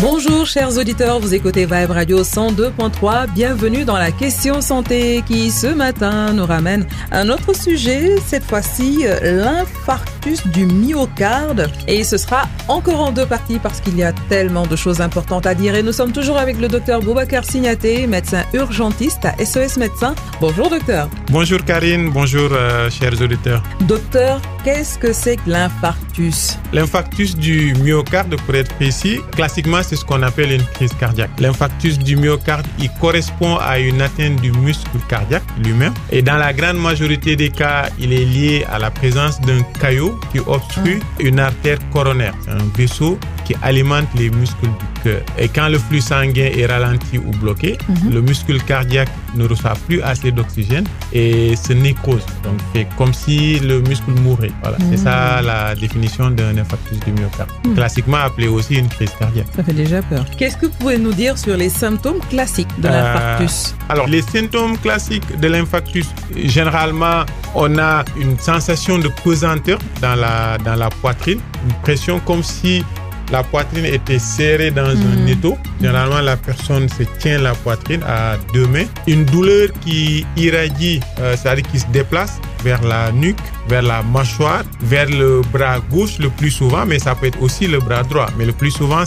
Bonjour chers auditeurs, vous écoutez Vibe Radio 102.3, bienvenue dans la question santé qui ce matin nous ramène à un autre sujet, cette fois-ci l'infarctus du myocarde, et ce sera encore en deux parties parce qu'il y a tellement de choses importantes à dire et nous sommes toujours avec le docteur Boubacar Signaté, médecin urgentiste à SOS Médecins. Bonjour docteur. Bonjour Karine, bonjour chers auditeurs. Docteur, qu'est-ce que c'est que l'infarctus? L'infarctus du myocarde, pour être précis, classiquement c'est ce qu'on appelle une crise cardiaque. L'infarctus du myocarde, il correspond à une atteinte du muscle cardiaque lui-même. Et dans la grande majorité des cas, il est lié à la présence d'un caillot qui obstrue une artère coronaire. C'est un vaisseau qui alimente les muscles du cœur. Et quand le flux sanguin est ralenti ou bloqué, le muscle cardiaque ne reçoit plus assez d'oxygène et se nécrose. Donc c'est comme si le muscle mourait. Voilà. C'est ça la définition d'un infarctus du myocarde. Classiquement appelé aussi une crise cardiaque. Ça fait déjà peur. Qu'est-ce que vous pouvez nous dire sur les symptômes classiques de l'infarctus? Alors, les symptômes classiques de l'infarctus, généralement, on a une sensation de pesanteur dans la poitrine, une pression comme si la poitrine était serrée dans un étau. Généralement, la personne se tient la poitrine à deux mains. Une douleur qui irradie, c'est-à-dire qui se déplace vers la nuque, vers la mâchoire, vers le bras gauche le plus souvent, mais ça peut être aussi le bras droit. Mais le plus souvent,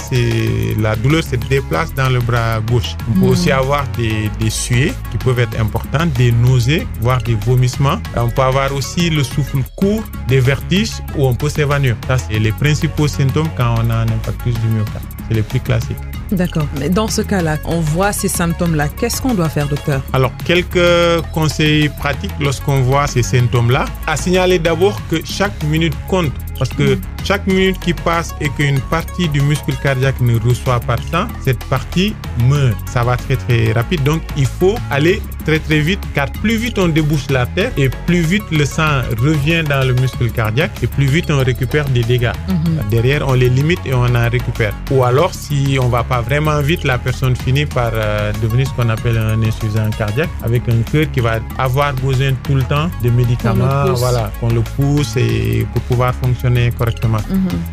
la douleur se déplace dans le bras gauche. On peut aussi avoir des suées qui peuvent être importantes, des nausées, voire des vomissements. On peut avoir aussi le souffle court, des vertiges ou on peut s'évanouir. Ça, c'est les principaux symptômes quand on a un infarctus du myocarde. C'est les plus classiques. D'accord. Mais dans ce cas-là, on voit ces symptômes-là. Qu'est-ce qu'on doit faire, docteur? Alors, quelques conseils pratiques lorsqu'on voit ces symptômes-là. À signaler d'abord que chaque minute compte. Parce que chaque minute qui passe et qu'une partie du muscle cardiaque ne reçoit pas de sang, cette partie meurt. Ça va très très rapide. Donc, il faut aller très très vite car plus vite on débouche l'artère et plus vite le sang revient dans le muscle cardiaque et plus vite on récupère des dégâts. Derrière, on les limite et on en récupère. Ou alors, si on ne va pas vraiment vite, la personne finit par devenir ce qu'on appelle un insuffisant cardiaque avec un cœur qui va avoir besoin tout le temps de médicaments, qu'on le pousse et pour pouvoir fonctionner correctement.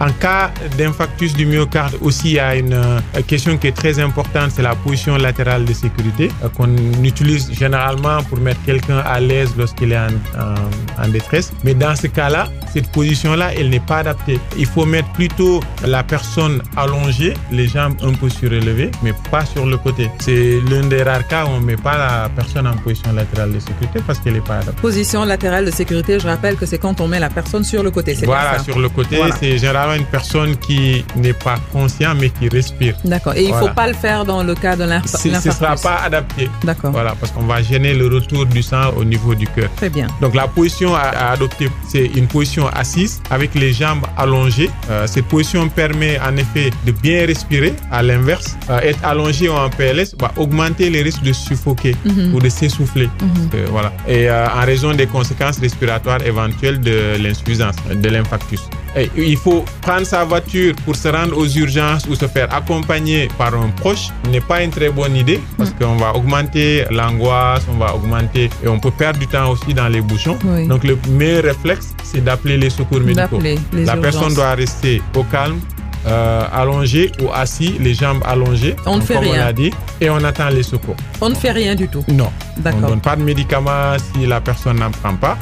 En cas d'infarctus du myocarde aussi, il y a une question qui est très importante, c'est la position latérale de sécurité qu'on utilise généralement pour mettre quelqu'un à l'aise lorsqu'il est en détresse. Mais dans ce cas-là, cette position-là, elle n'est pas adaptée. Il faut mettre plutôt la personne allongée, les jambes un peu surélevées, mais pas sur le côté. C'est l'un des rares cas où on ne met pas la personne en position latérale de sécurité parce qu'elle n'est pas adaptée. Position latérale de sécurité, je rappelle que c'est quand on met la personne sur le côté. C'est voilà, sur le côté, c'est généralement une personne qui n'est pas consciente mais qui respire. D'accord. Et il ne faut pas le faire dans le cas de l'infarctus. Ce ne sera pas adapté. D'accord. Voilà, parce qu'on va gêner le retour du sang au niveau du cœur. Très bien. Donc la position à adopter, c'est une position assise avec les jambes allongées. Cette position permet en effet de bien respirer. À l'inverse, être allongé ou en PLS va augmenter les risques de suffoquer ou de s'essouffler. Voilà. Et en raison des conséquences respiratoires éventuelles de l'insuffisance, de l'infarctus. Et il faut prendre sa voiture pour se rendre aux urgences ou se faire accompagner par un proche. Ce n'est pas une très bonne idée parce qu'on va augmenter l'angoisse, on va augmenter et on peut perdre du temps aussi dans les bouchons. Donc le meilleur réflexe, c'est d'appeler les secours médicaux. La personne doit rester au calme, allongé ou assis, les jambes allongées, on ne fait rien. On l'a dit, et on attend les secours. On ne fait rien du tout. Non. D'accord. On ne donne pas de médicaments si la personne n'en prend pas.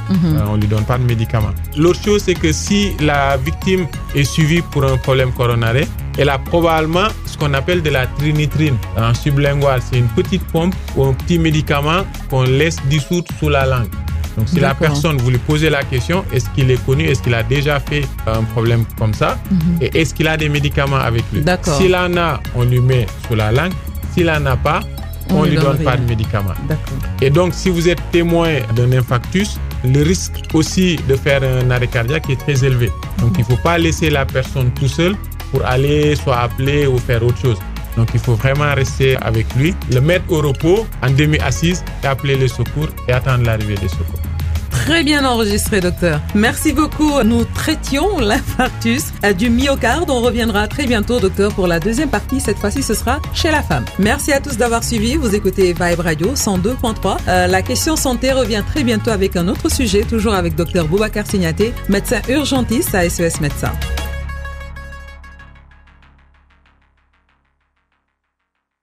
On ne lui donne pas de médicaments. L'autre chose, c'est que si la victime est suivie pour un problème coronaire, elle a probablement ce qu'on appelle de la trinitrine en sublingual. C'est une petite pompe ou un petit médicament qu'on laisse dissoudre sous la langue. Donc, si la personne, vous lui posez la question, est-ce qu'il est connu, est-ce qu'il a déjà fait un problème comme ça et est-ce qu'il a des médicaments avec lui? S'il en a, on lui met sous la langue. S'il n'en a pas, on ne lui donne pas de médicaments. Et donc, si vous êtes témoin d'un infarctus, le risque aussi de faire un arrêt cardiaque est très élevé. Donc, il ne faut pas laisser la personne tout seul pour aller soit appeler ou faire autre chose. Donc, il faut vraiment rester avec lui, le mettre au repos, en demi-assise, et appeler les secours et attendre l'arrivée des secours. Très bien enregistré, docteur. Merci beaucoup. Nous traitions l'infarctus du myocarde. On reviendra très bientôt, docteur, pour la deuxième partie. Cette fois-ci, ce sera chez la femme. Merci à tous d'avoir suivi. Vous écoutez Vibe Radio 102.3. La question santé revient très bientôt avec un autre sujet, toujours avec docteur Boubacar Signaté, médecin urgentiste à SOS Médecins.